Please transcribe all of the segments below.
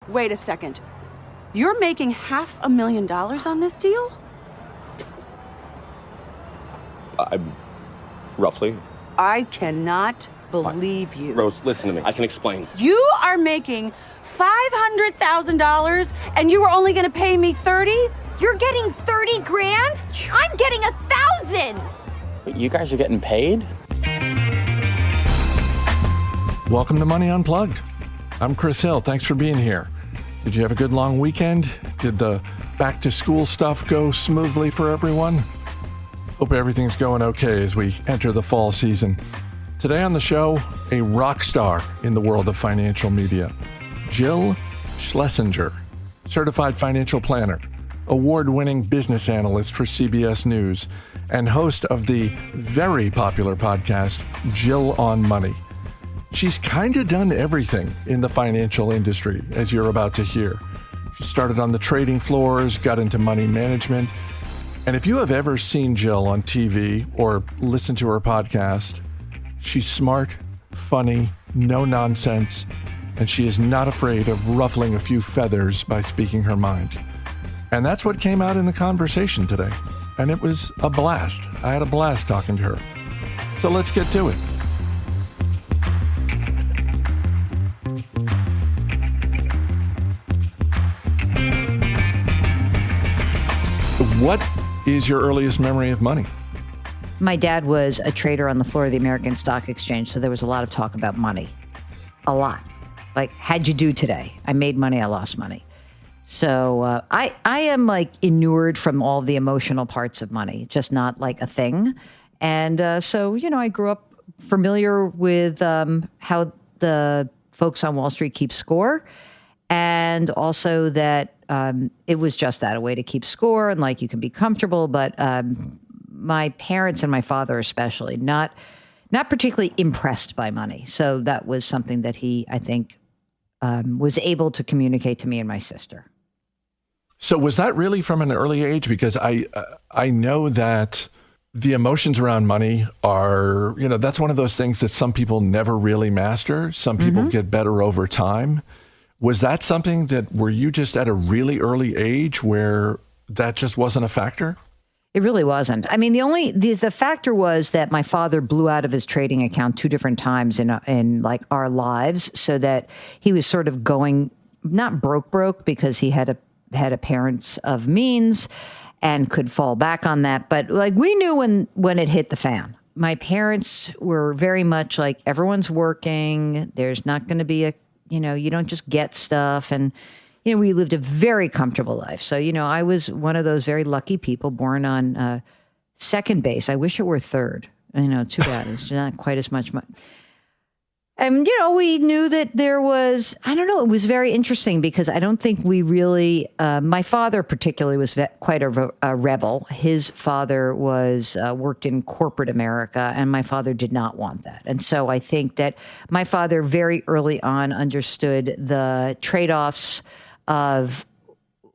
Wait a second. You're making $500,000 on this deal? Roughly. I cannot believe you. Rose, listen to me. I can explain. You are making $500,000 and you were only going to pay me 30? You're getting 30 grand? I'm getting 1,000. You guys are getting paid? Welcome to Money Unplugged. I'm Chris Hill. Thanks for being here. Did you have a good long weekend? Did the back to school stuff go smoothly for everyone? Hope everything's going okay as we enter the fall season. Today on the show, a rock star in the world of financial media, Jill Schlesinger, certified financial planner, award-winning business analyst for CBS News, and host of the very popular podcast, Jill on Money. She's kind of done everything in the financial industry, as you're about to hear. She started on the trading floors, got into money management. And if you have ever seen Jill on TV or listened to her podcast, she's smart, funny, no nonsense, and she is not afraid of ruffling a few feathers by speaking her mind. And that's what came out in the conversation today. And it was a blast. I had a blast talking to her. So let's get to it. What is your earliest memory of money? My dad was a trader on the floor of the American Stock Exchange, so there was a lot of talk about money. A lot. Like, how'd you do today? I made money, I lost money. So I am like inured from all the emotional parts of money, just not like a thing. And so, you know, I grew up familiar with how the folks on Wall Street keep score, and also that it was just that, a way to keep score, and like you can be comfortable. But my parents and my father especially, not particularly impressed by money. So that was something that he, I think, was able to communicate to me and my sister. So was that really from an early age? Because I know that the emotions around money are, you know, that's one of those things that some people never really master. Some people get better over time. Was that something that, were you just at a really early age where that just wasn't a factor? It really wasn't. I mean, the factor was that my father blew out of his trading account 2 different times in like our lives, so that he was sort of going, not broke because he had a parents of means and could fall back on that. But like, we knew when it hit the fan. My parents were very much like, everyone's working. There's not going to be you don't just get stuff. And, you know, we lived a very comfortable life. So, you know, I was one of those very lucky people born on second base. I wish it were third. You know, too bad. It's not quite as much money. And, you know, we knew that there was, I don't know, it was very interesting because I don't think we really, my father particularly was quite a rebel. His father worked in corporate America, and my father did not want that. And so I think that my father very early on understood the trade-offs of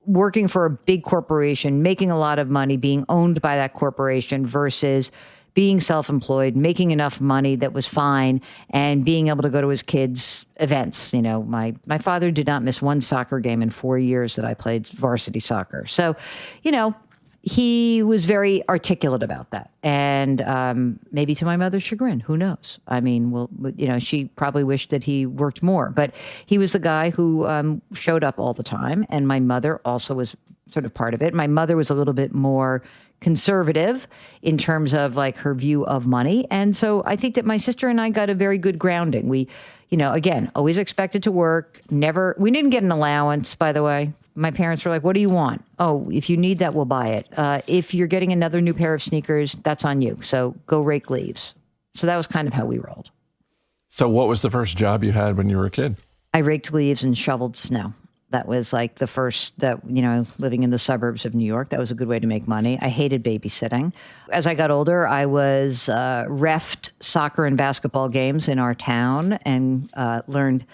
working for a big corporation, making a lot of money, being owned by that corporation versus being self-employed, making enough money that was fine, and being able to go to his kids' events. You know, my father did not miss one soccer game in 4 years that I played varsity soccer. So, you know, he was very articulate about that. And maybe to my mother's chagrin, who knows? I mean, well, you know, she probably wished that he worked more. But he was the guy who showed up all the time. And my mother also was sort of part of it. My mother was a little bit more conservative in terms of like her view of money. And so I think that my sister and I got a very good grounding. We, you know, again, always expected to work. We didn't get an allowance, by the way. My parents were like, what do you want? Oh, if you need that, we'll buy it. If you're getting another new pair of sneakers, that's on you. So go rake leaves. So that was kind of how we rolled. So what was the first job you had when you were a kid? I raked leaves and shoveled snow. That was like the first that, you know, living in the suburbs of New York, that was a good way to make money. I hated babysitting. As I got older, I was reffed soccer and basketball games in our town and learned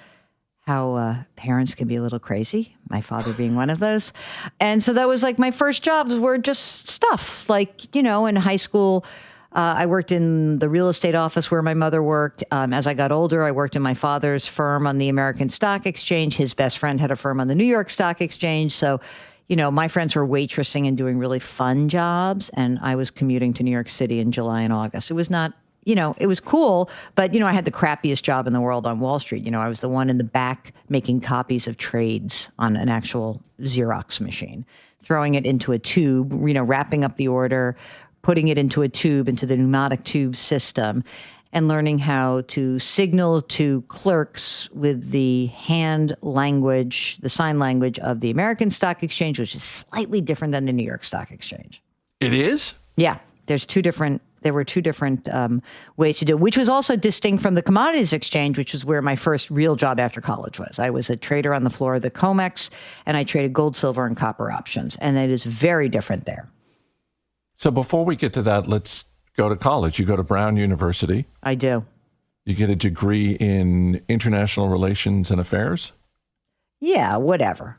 how parents can be a little crazy, my father being one of those. And so that was like my first jobs were just stuff like, you know, in high school, I worked in the real estate office where my mother worked. As I got older, I worked in my father's firm on the American Stock Exchange. His best friend had a firm on the New York Stock Exchange. So, my friends were waitressing and doing really fun jobs. And I was commuting to New York City in July and August. It was not, it was cool. But, I had the crappiest job in the world on Wall Street. I was the one in the back making copies of trades on an actual Xerox machine, throwing it into a tube, wrapping up the order, putting it into a tube, into the pneumatic tube system, and learning how to signal to clerks with the hand language, the sign language of the American Stock Exchange, which is slightly different than the New York Stock Exchange. It is? Yeah. There were two different ways to do it, which was also distinct from the Commodities Exchange, which was where my first real job after college was. I was a trader on the floor of the COMEX, and I traded gold, silver, and copper options. And it is very different there. So before we get to that, let's go to college. You go to Brown University. I do. You get a degree in international relations and affairs? Yeah, whatever.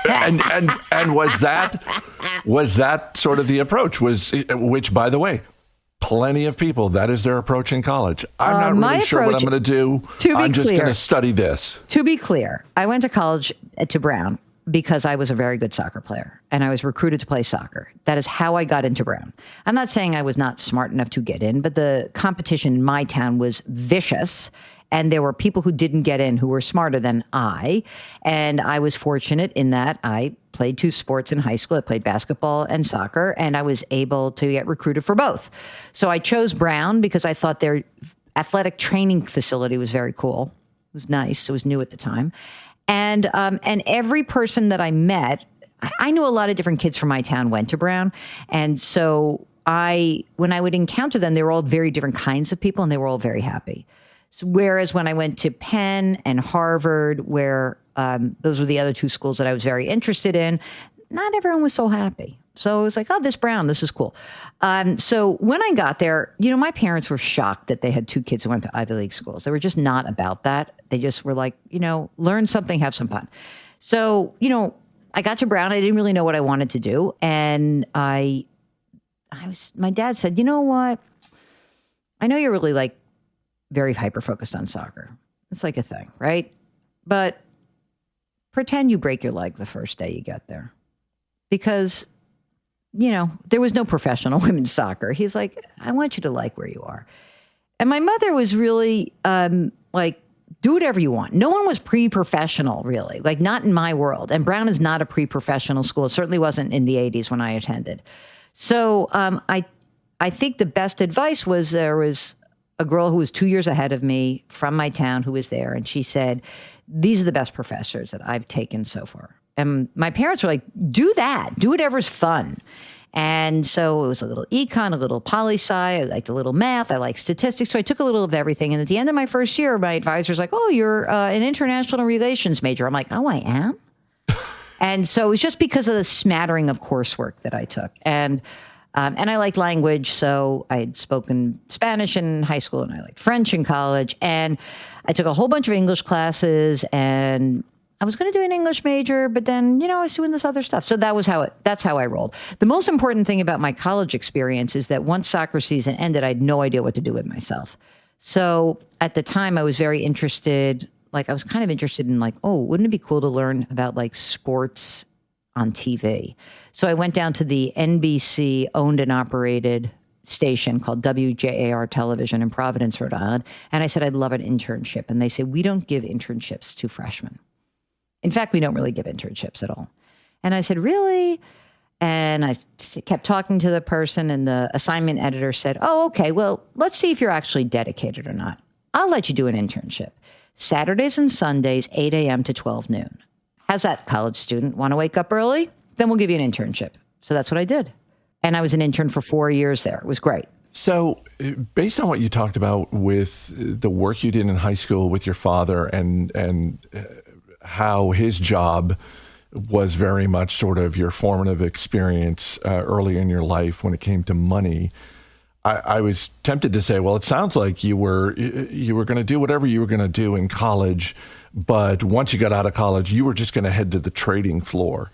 And was that sort of the approach? Which, by the way, plenty of people, that is their approach in college. I'm not really sure what I'm going to do. I'm just going to study this. To be clear, I went to college to Brown because I was a very good soccer player and I was recruited to play soccer. That is how I got into Brown. I'm not saying I was not smart enough to get in, but the competition in my town was vicious. And there were people who didn't get in who were smarter than I. And I was fortunate in that I played two sports in high school. I played basketball and soccer, and I was able to get recruited for both. So I chose Brown because I thought their athletic training facility was very cool. It was nice. It was new at the time. And every person that I met, I knew a lot of different kids from my town went to Brown. And so when I would encounter them, they were all very different kinds of people, and they were all very happy. Whereas when I went to Penn and Harvard, where those were the other two schools that I was very interested in, not everyone was so happy. So it was like, oh, this Brown, this is cool. So when I got there, my parents were shocked that they had two kids who went to Ivy League schools. They were just not about that. They just were like, learn something, have some fun. So, I got to Brown. I didn't really know what I wanted to do. And my dad said, you know what? I know you're really very hyper-focused on soccer. It's like a thing, right? But pretend you break your leg the first day you get there. Because, there was no professional women's soccer. He's like, I want you to like where you are. And my mother was really do whatever you want. No one was pre-professional, really. Not in my world. And Brown is not a pre-professional school. It certainly wasn't in the 80s when I attended. So I think the best advice was there was a girl who was 2 years ahead of me from my town who was there. And she said, these are the best professors that I've taken so far. And my parents were like, do that. Do whatever's fun. And so it was a little econ, a little poli-sci. I liked a little math. I liked statistics. So I took a little of everything. And at the end of my first year, my advisor's like, oh, you're an international relations major. I'm like, oh, I am? And so it was just because of the smattering of coursework that I took. And I liked language, so I had spoken Spanish in high school, and I liked French in college. And I took a whole bunch of English classes, and I was going to do an English major, but then, I was doing this other stuff. So that's how I rolled. The most important thing about my college experience is that once soccer season ended, I had no idea what to do with myself. So at the time, I was very interested. I was kind of interested in wouldn't it be cool to learn about sports on TV? So I went down to the NBC owned and operated station called WJAR Television in Providence, Rhode Island. And I said, I'd love an internship. And they said, we don't give internships to freshmen. In fact, we don't really give internships at all. And I said, really? And I kept talking to the person, and the assignment editor said, oh, okay, well, let's see if you're actually dedicated or not. I'll let you do an internship. Saturdays and Sundays, 8 a.m. to 12 noon. How's that, college student? Want to wake up early? Then we'll give you an internship. So that's what I did. And I was an intern for 4 years there. It was great. So based on what you talked about with the work you did in high school with your father and how his job was very much sort of your formative experience early in your life when it came to money, I was tempted to say, well, it sounds like you were going to do whatever you were going to do in college, but once you got out of college, you were just going to head to the trading floor.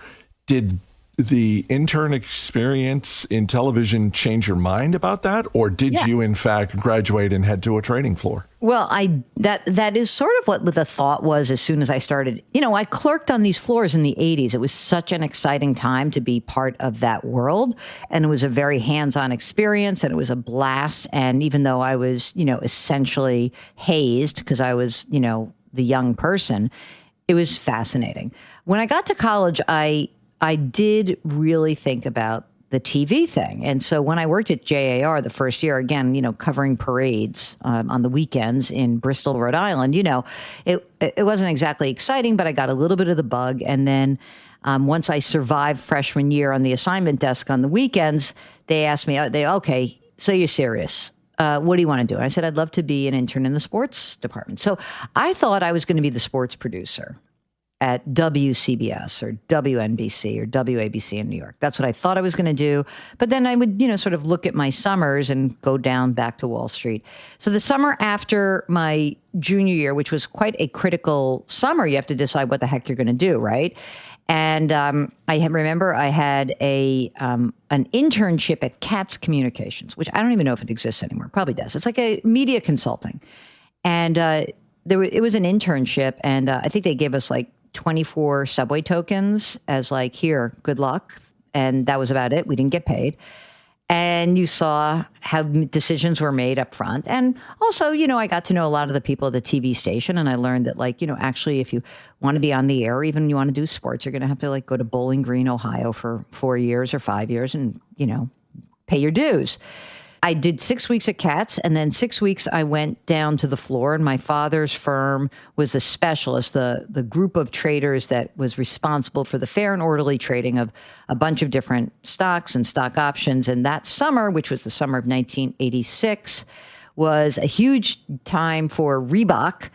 Did the intern experience in television change your mind about that? Or did you, in fact, graduate and head to a trading floor? Well, that is sort of what the thought was as soon as I started. I clerked on these floors in the 80s. It was such an exciting time to be part of that world. And it was a very hands-on experience, and it was a blast. And even though I was, essentially hazed because I was, the young person, it was fascinating. When I got to college, I did really think about the TV thing. And so when I worked at JAR the first year, again, covering parades on the weekends in Bristol, Rhode Island, it wasn't exactly exciting, but I got a little bit of the bug. And then once I survived freshman year on the assignment desk on the weekends, they asked me, okay, so you're serious. What do you want to do? And I said, I'd love to be an intern in the sports department. So I thought I was going to be the sports producer at WCBS or WNBC or WABC in New York. That's what I thought I was going to do. But then I would, sort of look at my summers and go down back to Wall Street. So the summer after my junior year, which was quite a critical summer, you have to decide what the heck you're going to do, right? And remember I had an internship at Katz Communications, which I don't even know if it exists anymore. Probably does. It's like a media consulting. And it was an internship, and I think they gave us like 24 subway tokens as like, here, good luck. And that was about it. We didn't get paid. And you saw how decisions were made up front. And also, I got to know a lot of the people at the TV station. And I learned that actually, if you want to be on the air, even you want to do sports, you're going to have to go to Bowling Green, Ohio for 4 years or 5 years and, pay your dues. I did 6 weeks at Katz, and then 6 weeks I went down to the floor, and my father's firm was the specialist, the group of traders that was responsible for the fair and orderly trading of a bunch of different stocks and stock options. And that summer, which was the summer of 1986, was a huge time for Reebok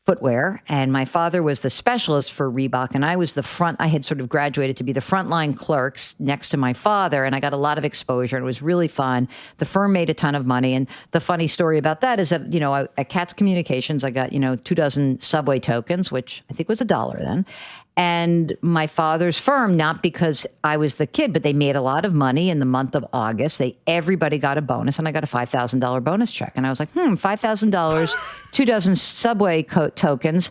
footwear, and my father was the specialist for Reebok, and I was I had sort of graduated to be the frontline clerks next to my father, and I got a lot of exposure, and it was really fun. The firm made a ton of money, and the funny story about that is that, at Katz Communications, I got, 24 subway tokens, which I think was $1 then. And my father's firm, not because I was the kid, but they made a lot of money in the month of August. Everybody got a bonus, and I got a $5,000 bonus check. And I was like, $5,000, 24 subway tokens.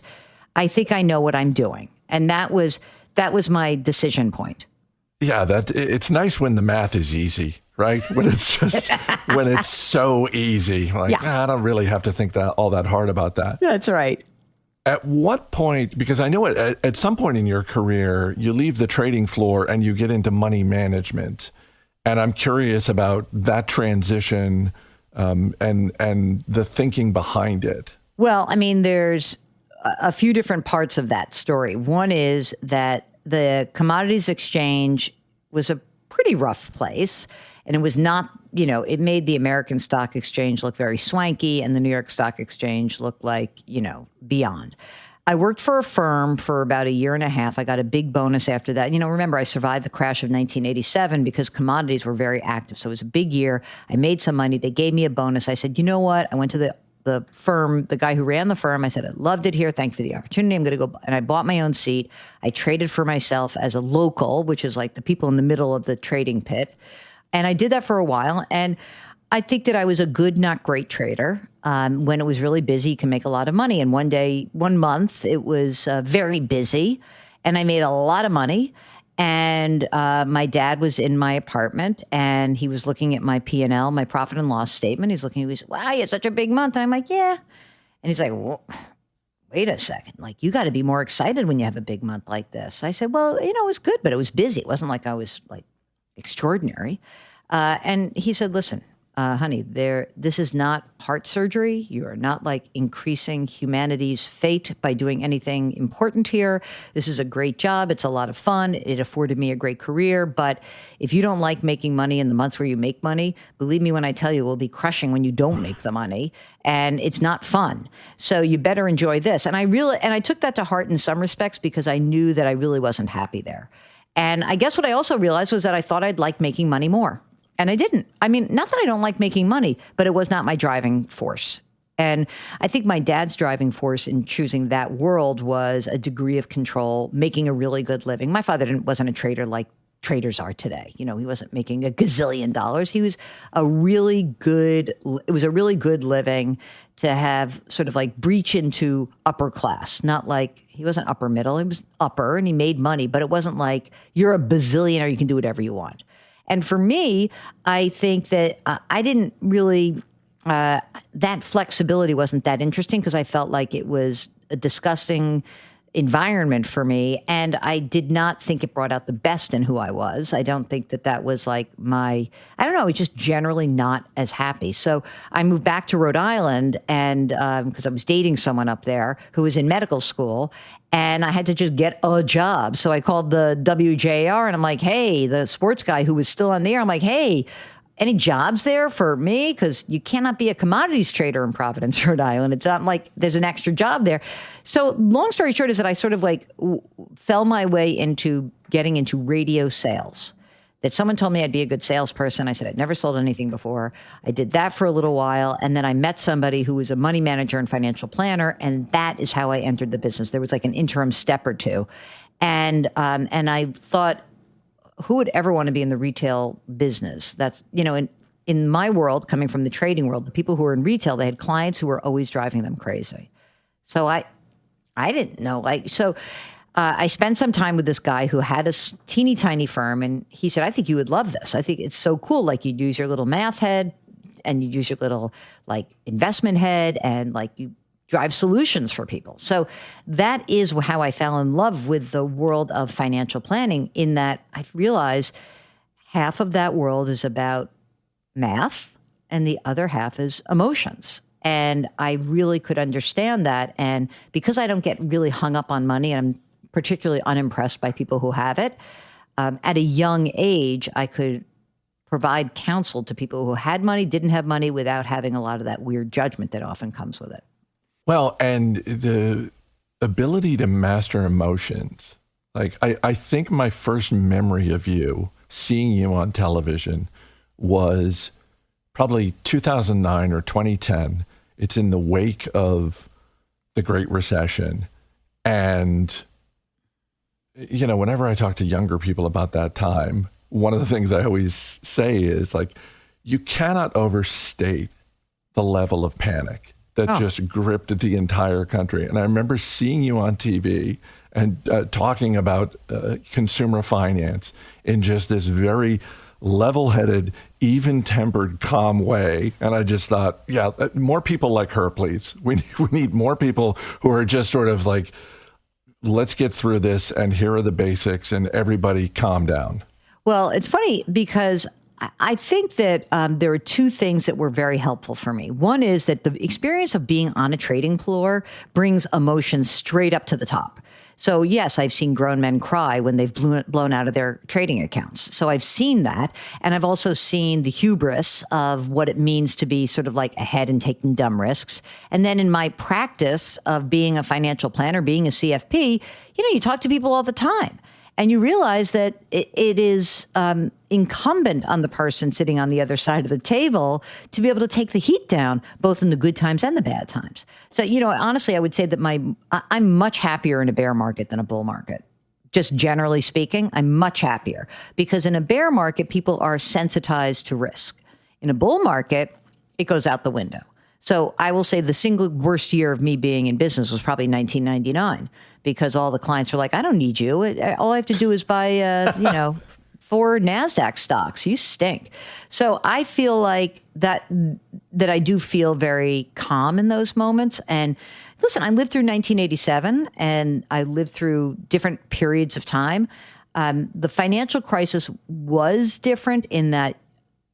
I think I know what I'm doing. And that was my decision point. Yeah, it's nice when the math is easy, right? When it's just when it's so easy, I don't really have to think all that hard about that. That's right. At what point, because I know at some point in your career, you leave the trading floor and you get into money management. And I'm curious about that transition and the thinking behind it. Well, there's a few different parts of that story. One is that the commodities exchange was a pretty rough place. And it was not, it made the American Stock Exchange look very swanky, and the New York Stock Exchange look like, beyond. I worked for a firm for about a year and a half. I got a big bonus after that. Remember, I survived the crash of 1987 because commodities were very active. So it was a big year. I made some money. They gave me a bonus. I said, you know what? I went to the firm, the guy who ran the firm. I said, I loved it here. Thank you for the opportunity. I'm going to go. And I bought my own seat. I traded for myself as a local, which is like the people in the middle of the trading pit. And I did that for a while. And I think that I was a good, not great trader. When it was really busy, you can make a lot of money. And one month, it was very busy, and I made a lot of money. And my dad was in my apartment, and he was looking at my P&L, my profit and loss statement. He was, wow, you had such a big month. And I'm like, yeah. And he's like, well, wait a second. You got to be more excited when you have a big month like this. I said, well, it was good, but it was busy. It wasn't like I was extraordinary. And he said, listen, honey, this is not heart surgery. You are not increasing humanity's fate by doing anything important here. This is a great job. It's a lot of fun. It afforded me a great career. But if you don't like making money in the months where you make money, believe me when I tell you, it will be crushing when you don't make the money. And it's not fun. So you better enjoy this. And I took that to heart in some respects because I knew that I really wasn't happy there. And I guess what I also realized was that I thought I'd like making money more. And I didn't. Not that I don't like making money, but it was not my driving force. And I think my dad's driving force in choosing that world was a degree of control, making a really good living. My father wasn't a trader like traders are today. You know, he wasn't making a gazillion dollars. He was a really good, it was a really good living to have sort of like breach into upper class, not like he wasn't upper middle. He was upper and he made money, but it wasn't like you're a bazillionaire, you can do whatever you want. And for me, I think that I didn't really, that flexibility wasn't that interesting because I felt like it was a disgusting environment for me. And I did not think it brought out the best in who I was. I don't think that that was like I don't know, I was just generally not as happy. So I moved back to Rhode Island and because I was dating someone up there who was in medical school and I had to just get a job. So I called the WJR and I'm like, hey, the sports guy who was still on the air. I'm like, hey, any jobs there for me? Because you cannot be a commodities trader in Providence, Rhode Island. It's not like there's an extra job there. So long story short is that I sort of like fell my way into getting into radio sales. That someone told me I'd be a good salesperson. I said, I'd never sold anything before. I did that for a little while. And then I met somebody who was a money manager and financial planner. And that is how I entered the business. There was like an interim step or two. And I thought, who would ever want to be in the retail business? That's, you know, in my world, coming from the trading world, the people who were in retail, they had clients who were always driving them crazy. So I didn't know. I spent some time with this guy who had a teeny tiny firm, and he said, I think you would love this. I think it's so cool. Like you'd use your little math head and you'd use your little like investment head and like you drive solutions for people. So that is how I fell in love with the world of financial planning, in that I realized half of that world is about math and the other half is emotions. And I really could understand that. And because I don't get really hung up on money, and I'm particularly unimpressed by people who have it, at a young age, I could provide counsel to people who had money, didn't have money, without having a lot of that weird judgment that often comes with it. Well, and the ability to master emotions. Like, I think my first memory of you, seeing you on television, was probably 2009 or 2010. It's in the wake of the Great Recession. And, you know, whenever I talk to younger people about that time, one of the things I always say is, like, you cannot overstate the level of panic that just gripped the entire country. And I remember seeing you on TV and talking about consumer finance in just this very level-headed, even-tempered, calm way. And I just thought, yeah, more people like her, please. We need more people who are just sort of like, let's get through this, and here are the basics, and everybody calm down. Well, it's funny because I think that there are two things that were very helpful for me. One is that the experience of being on a trading floor brings emotions straight up to the top. So yes, I've seen grown men cry when they've blown out of their trading accounts. So I've seen that. And I've also seen the hubris of what it means to be sort of like ahead and taking dumb risks. And then in my practice of being a financial planner, being a CFP, you know, you talk to people all the time. And you realize that it is incumbent on the person sitting on the other side of the table to be able to take the heat down, both in the good times and the bad times. So, you know, honestly, I would say that I'm much happier in a bear market than a bull market. Just generally speaking, I'm much happier because in a bear market, people are sensitized to risk. In a bull market, it goes out the window. So I will say the single worst year of me being in business was probably 1999. Because all the clients were like, I don't need you. All I have to do is buy, 4 NASDAQ stocks. You stink. So I feel like that I do feel very calm in those moments. And listen, I lived through 1987 and I lived through different periods of time. The financial crisis was different in that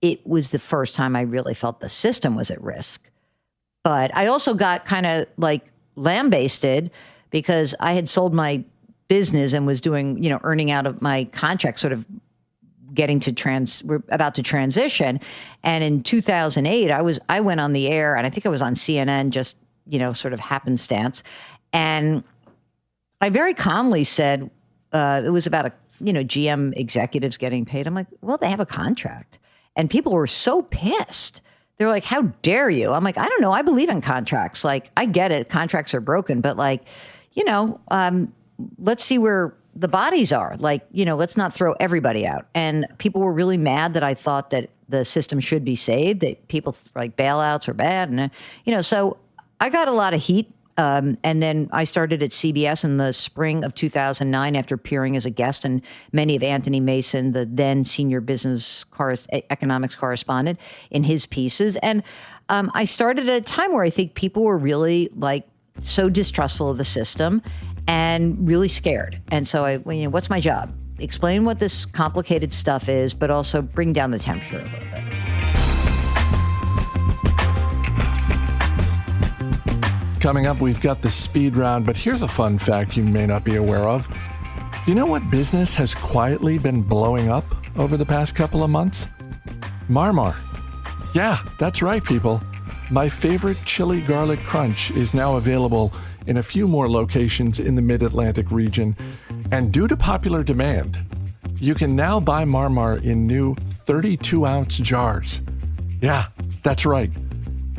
it was the first time I really felt the system was at risk. But I also got kind of like lambasted because I had sold my business and was doing, you know, earning out of my contract, sort of getting to we're about to transition. And in 2008, I went on the air and I think I was on CNN, just, you know, sort of happenstance. And I very calmly said, it was about GM executives getting paid. I'm like, well, they have a contract. And people were so pissed. They're like, how dare you? I'm like, I don't know. I believe in contracts. Like, I get it. Contracts are broken, but like, you know, let's see where the bodies are. Like, let's not throw everybody out. And people were really mad that I thought that the system should be saved, that people like bailouts are bad. And, so I got a lot of heat. And then I started at CBS in the spring of 2009 after appearing as a guest in many of Anthony Mason, the then senior business economics correspondent, in his pieces. And I started at a time where I think people were really like so distrustful of the system and really scared. And so what's my job? Explain what this complicated stuff is, but also bring down the temperature a little bit. Coming up, we've got the speed round, but here's a fun fact you may not be aware of. Do you know what business has quietly been blowing up over the past couple of months? Marmar. Yeah, that's right, people. My favorite chili garlic crunch is now available in a few more locations in the Mid-Atlantic region. And due to popular demand, you can now buy Marmar in new 32-ounce jars. Yeah, that's right.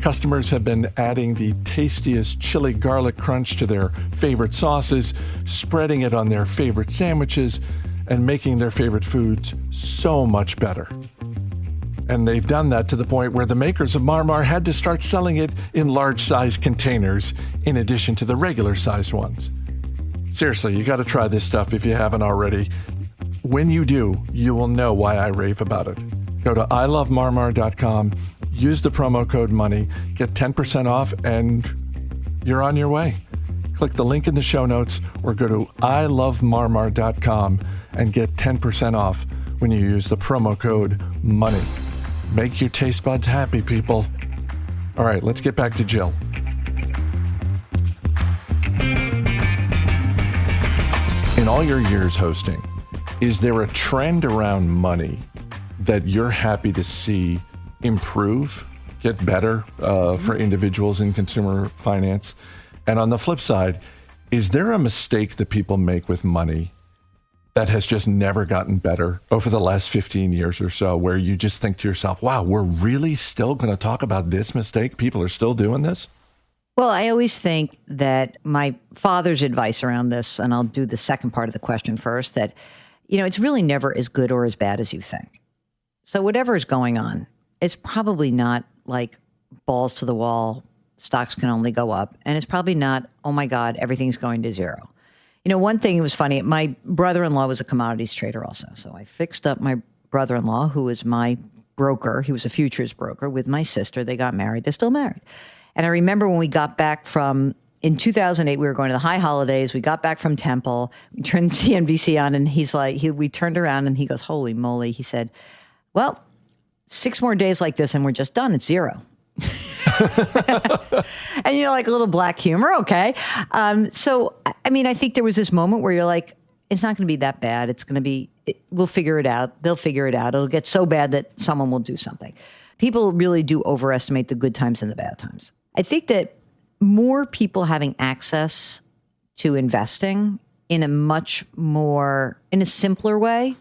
Customers have been adding the tastiest chili garlic crunch to their favorite sauces, spreading it on their favorite sandwiches, and making their favorite foods so much better. And they've done that to the point where the makers of Marmar had to start selling it in large-sized containers in addition to the regular-sized ones. Seriously, you got to try this stuff if you haven't already. When you do, you will know why I rave about it. Go to ilovemarmar.com. Use the promo code MONEY, get 10% off, and you're on your way. Click the link in the show notes or go to ilovemarmar.com and get 10% off when you use the promo code MONEY. Make your taste buds happy, people. All right, let's get back to Jill. In all your years hosting, is there a trend around money that you're happy to see improve, get better for individuals in consumer finance? And on the flip side, is there a mistake that people make with money that has just never gotten better over the last 15 years or so, where you just think to yourself, wow, we're really still going to talk about this mistake? People are still doing this? Well, I always think that my father's advice around this, and I'll do the second part of the question first, that, it's really never as good or as bad as you think. So whatever is going on, it's probably not like balls to the wall, stocks can only go up. And it's probably not, oh my God, everything's going to zero. One thing that was funny, my brother-in-law was a commodities trader also. So I fixed up my brother-in-law, who was my broker. He was a futures broker, with my sister. They got married. They're still married. And I remember when we got back in 2008, we were going to the high holidays. We got back from Temple. We turned CNBC on, and he's like, we turned around and he goes, holy moly. He said, well, 6 more days like this and we're just done. It's zero. And like a little black humor. Okay. So, I think there was this moment where you're like, it's not going to be that bad. It's going to be, we'll figure it out. They'll figure it out. It'll get so bad that someone will do something. People really do overestimate the good times and the bad times. I think that more people having access to investing in a simpler way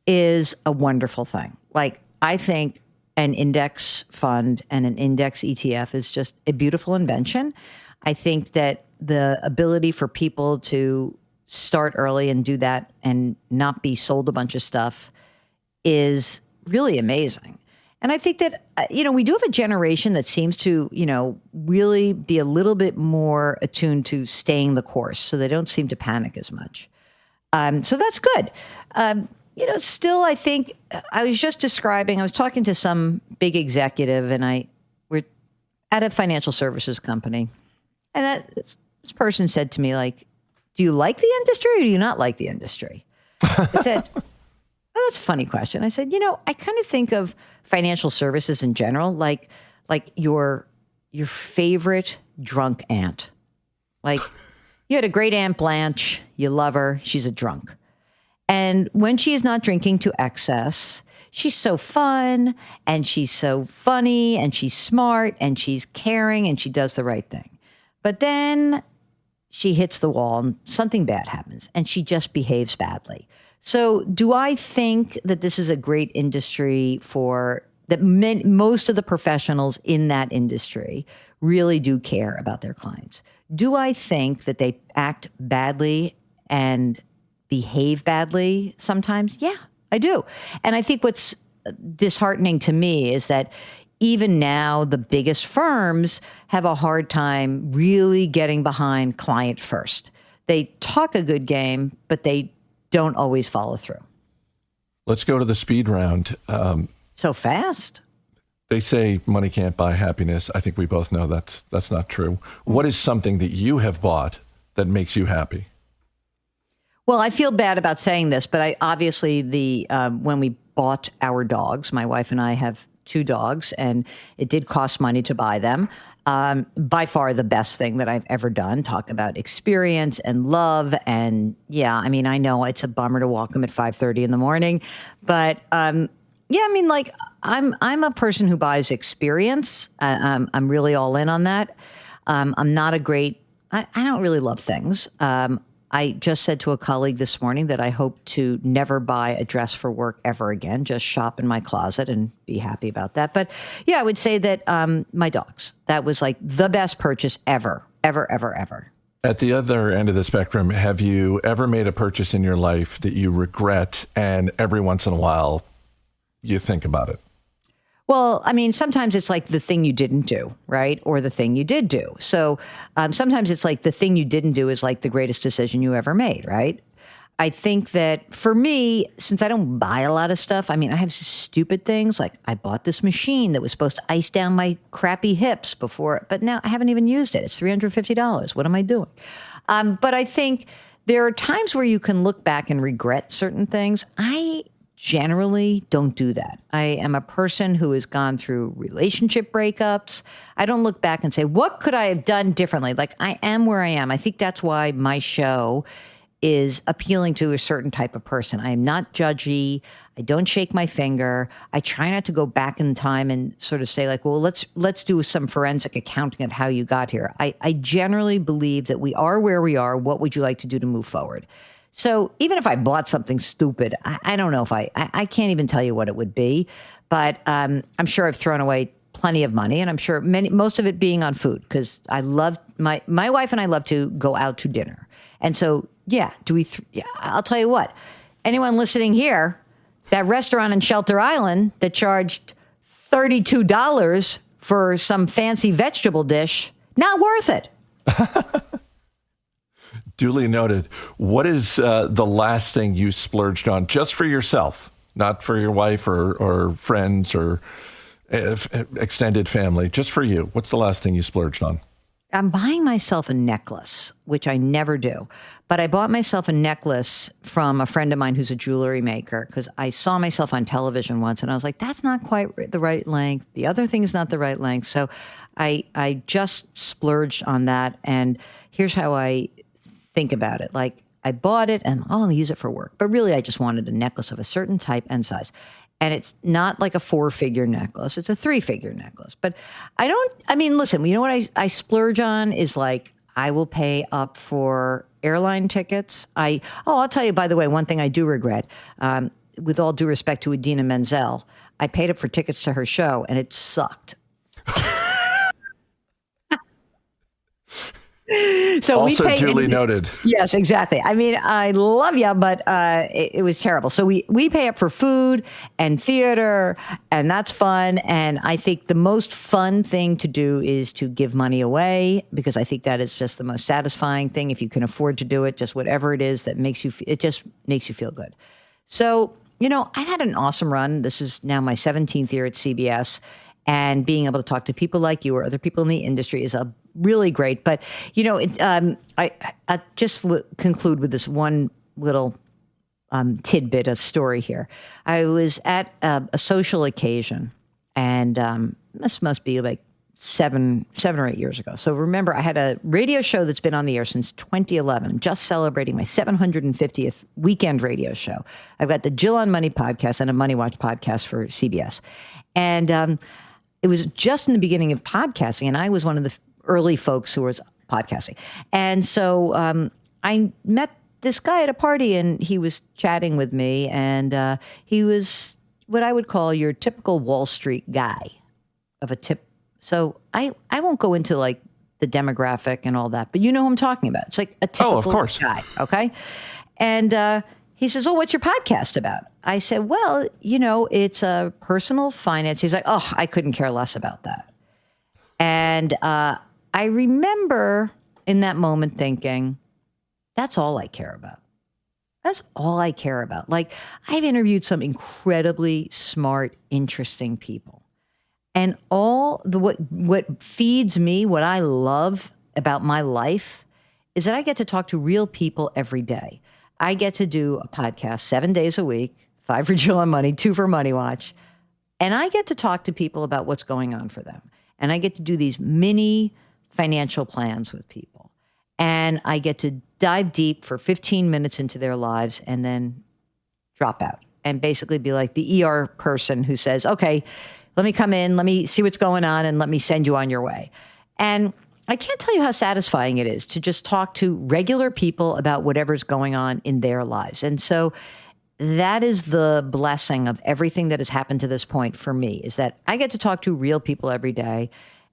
is a wonderful thing. Like, I think an index fund and an index ETF is just a beautiful invention. I think that the ability for people to start early and do that and not be sold a bunch of stuff is really amazing. And I think that, we do have a generation that seems to, really be a little bit more attuned to staying the course. So they don't seem to panic as much. So that's good. Still, I think I was talking to some big executive, and we're at a financial services company. And this person said to me, like, do you like the industry or do you not like the industry? I said, oh, that's a funny question. I said, I kind of think of financial services in general like your favorite drunk aunt. Like, you had a great Aunt Blanche, you love her, she's a drunk. And when she is not drinking to excess, she's so fun and she's so funny and she's smart and she's caring and she does the right thing. But then she hits the wall and something bad happens and she just behaves badly. So do I think that this is a great industry most of the professionals in that industry really do care about their clients? Do I think that they act badly and behave badly sometimes? Yeah, I do. And I think what's disheartening to me is that even now, the biggest firms have a hard time really getting behind client first. They talk a good game, but they don't always follow through. Let's go to the speed round. So fast. They say money can't buy happiness. I think we both know that's not true. What is something that you have bought that makes you happy? Well, I feel bad about saying this, but I obviously when we bought our dogs, my wife and I have 2 dogs, and it did cost money to buy them. By far the best thing that I've ever done. Talk about experience and love. And yeah, I mean, I know it's a bummer to walk them at 5:30 in the morning, but yeah, I mean, like I'm a person who buys experience. I'm really all in on that. I'm not a great. I don't really love things. I just said to a colleague this morning that I hope to never buy a dress for work ever again, just shop in my closet and be happy about that. But yeah, I would say that my dogs, that was like the best purchase ever. At the other end of the spectrum, have you ever made a purchase in your life that you regret and every once in a while you think about it? Well, I mean, sometimes it's like the thing you didn't do, right? Or the thing you did do. So sometimes it's like the thing you didn't do is like the greatest decision you ever made, right? I think that for me, since I don't buy a lot of stuff, I mean, I have stupid things like I bought this machine that was supposed to ice down my crappy hips before, but now I haven't even used it. It's $350. What am I doing? But I think there are times where you can look back and regret certain things. I generally don't do that. I am a person who has gone through relationship breakups. I don't look back and say, what could I have done differently? Like, I am where I am. I think that's why my show is appealing to a certain type of person. I am not judgy. I don't shake my finger. I try not to go back in time and sort of say like, well, let's do some forensic accounting of how you got here. I generally believe that we are where we are. What would you like to do to move forward? So even if I bought something stupid, I don't know if I can't even tell you what it would be, but I'm sure I've thrown away plenty of money, and I'm sure most of it being on food because I love my wife and I love to go out to dinner, and so yeah, I'll tell you what, anyone listening here, that restaurant in Shelter Island that charged $32 for some fancy vegetable dish, not worth it. Duly noted. What is the last thing you splurged on just for yourself, not for your wife or friends or extended family, just for you? What's the last thing you splurged on? I'm buying myself a necklace, which I never do. But I bought myself a necklace from a friend of mine who's a jewelry maker because I saw myself on television once and I was like, that's not quite the right length. The other thing is not the right length. So I just splurged on that. And here's how I think about it. Like I bought it and I'll use it for work, but really I just wanted a necklace of a certain type and size. And it's not like a 4-figure necklace. It's a 3-figure necklace. But listen, you know what I splurge on is like, I will pay up for airline tickets. I'll tell you, by the way, one thing I do regret, with all due respect to Idina Menzel, I paid up for tickets to her show and it sucked. So also we duly noted. Yes, exactly. I mean, I love you, but it was terrible. So we pay up for food and theater, and that's fun. And I think the most fun thing to do is to give money away because I think that is just the most satisfying thing. If you can afford to do it, just whatever it is that it just makes you feel good. So, I had an awesome run. This is now my 17th year at CBS. And being able to talk to people like you or other people in the industry is really great. But, I just conclude with this one little tidbit of story here. I was at a social occasion, and this must be like seven or 8 years ago. So remember, I had a radio show that's been on the air since 2011. I'm just celebrating my 750th weekend radio show. I've got the Jill on Money podcast and a Money Watch podcast for CBS. And it was just in the beginning of podcasting, and I was one of the early folks who was podcasting. And so I met this guy at a party, and he was chatting with me, and he was what I would call your typical Wall Street guy of a tip. So I won't go into like the demographic and all that, but you know who I'm talking about. It's like a typical of course. guy, okay? And he says, "Oh, what's your podcast about?" I said, "Well, it's a personal finance." He's like, "Oh, I couldn't care less about that." And I remember in that moment thinking, that's all I care about. That's all I care about. Like, I've interviewed some incredibly smart, interesting people. And what feeds me, what I love about my life is that I get to talk to real people every day. I get to do a podcast 7 days a week, 5 for Jill on Money, 2 for Money Watch. And I get to talk to people about what's going on for them. And I get to do these mini financial plans with people. And I get to dive deep for 15 minutes into their lives and then drop out and basically be like the ER person who says, "Okay, let me come in, let me see what's going on, and let me send you on your way." And I can't tell you how satisfying it is to just talk to regular people about whatever's going on in their lives. And so that is the blessing of everything that has happened to this point for me, is that I get to talk to real people every day.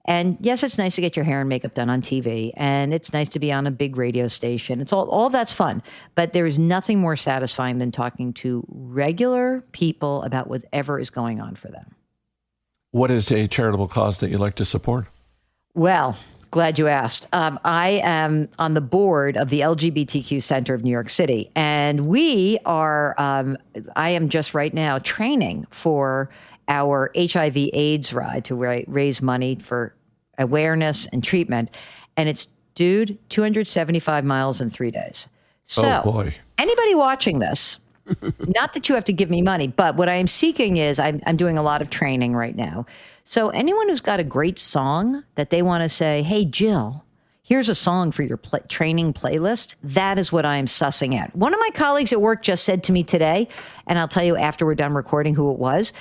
And yes, it's nice to get your hair and makeup done on TV, and it's nice to be on a big radio station. It's all that's fun, but there is nothing more satisfying than talking to regular people about whatever is going on for them. What is a charitable cause that you like to support? Well, glad you asked. I am on the board of the LGBTQ Center of New York City, and we are, I am just right now training for our HIV/AIDS ride to raise money for awareness and treatment. And it's, 275 miles in 3 days. So oh boy. Anybody watching this, not that you have to give me money, but what I am seeking is I'm doing a lot of training right now. So anyone who's got a great song that they want to say, "Hey, Jill, here's a song for your training playlist," that is what I am sussing at. One of my colleagues at work just said to me today, and I'll tell you after we're done recording who it was,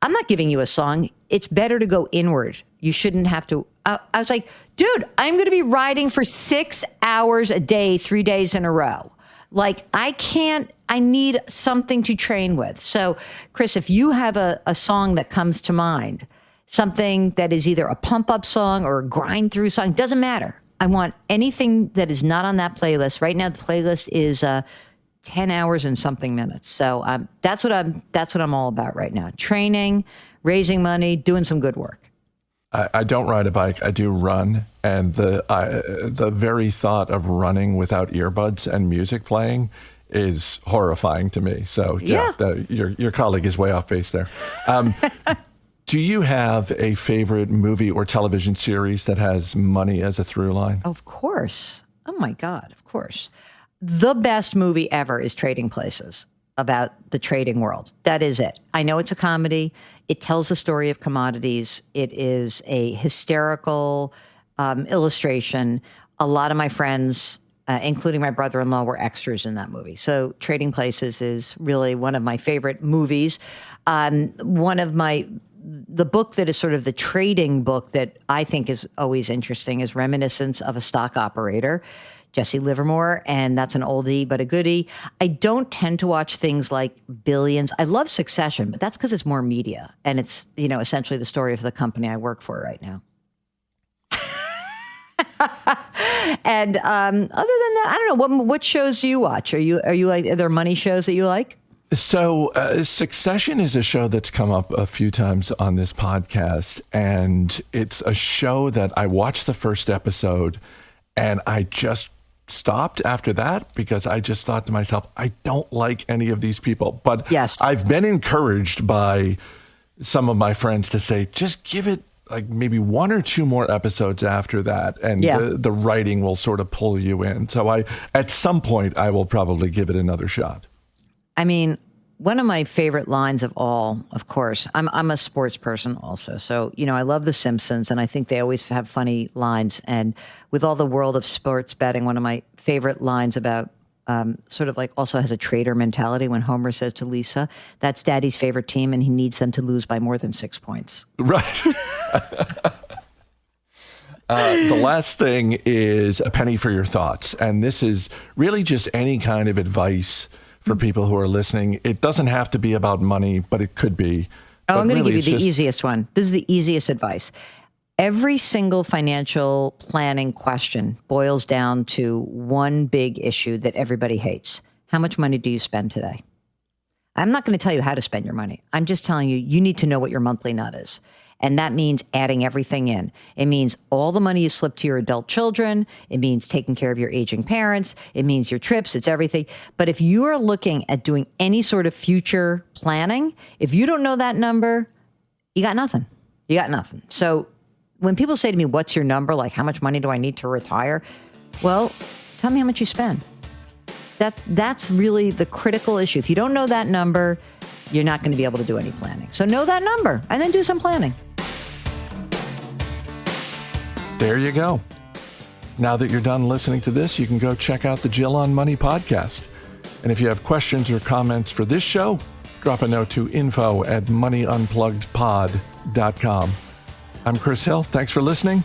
"I'm not giving you a song. It's better to go inward. You shouldn't have to." I was like, "Dude, I'm going to be riding for 6 hours a day, 3 days in a row. Like, I need something to train with." So, Chris, if you have a song that comes to mind, something that is either a pump up song or a grind through song, doesn't matter. I want anything that is not on that playlist. Right now, the playlist is 10 hours and something minutes. So that's what I'm all about right now. Training, raising money, doing some good work. I don't ride a bike. I do run, and the very thought of running without earbuds and music playing is horrifying to me. So your colleague is way off base there. Do you have a favorite movie or television series that has money as a through line? Of course. Oh my God, of course. The best movie ever is Trading Places, about the trading world. That is it. I know it's a comedy. It tells the story of commodities. It is a hysterical illustration. A lot of my friends, including my brother-in-law, were extras in that movie. So Trading Places is really one of my favorite movies. The book that is sort of the trading book that I think is always interesting is Reminiscence of a Stock Operator, Jesse Livermore, and that's an oldie but a goodie. I don't tend to watch things like Billions. I love Succession, but that's because it's more media, and it's, essentially the story of the company I work for right now. And other than that, I don't know, what shows do you watch? Are there money shows that you like? So Succession is a show that's come up a few times on this podcast, and it's a show that I watched the first episode and I just stopped after that because I just thought to myself, I don't like any of these people. But yes, I've been encouraged by some of my friends to say, just give it like maybe 1 or 2 more episodes after that, and the writing will sort of pull you in. So at some point, I will probably give it another shot. I mean, one of my favorite lines of all, of course, I'm a sports person also. So, I love the Simpsons, and I think they always have funny lines. And with all the world of sports betting, one of my favorite lines about sort of like also has a trader mentality when Homer says to Lisa, that's Daddy's favorite team and he needs them to lose by more than 6 points. Right. The last thing is a penny for your thoughts. And this is really just any kind of advice for people who are listening. It doesn't have to be about money, but it could be. Oh, I'm going to give you the easiest one. This is the easiest advice. Every single financial planning question boils down to one big issue that everybody hates. how much money do you spend today? I'm not going to tell you how to spend your money. I'm just telling you, you need to know what your monthly nut is. And that means adding everything in. It means all the money you slip to your adult children. It means taking care of your aging parents. It means your trips. It's everything. But if you are looking at doing any sort of future planning, if you don't know that number, you got nothing. You got nothing. So when people say to me, what's your number? Like, how much money do I need to retire? Well, tell me how much you spend. That's really the critical issue. If you don't know that number, you're not going to be able to do any planning. So know that number and then do some planning. There you go. Now that you're done listening to this, you can go check out the Jill on Money podcast. And if you have questions or comments for this show, drop a note to info@moneyunpluggedpod.com. I'm Chris Hill. Thanks for listening.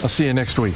I'll see you next week.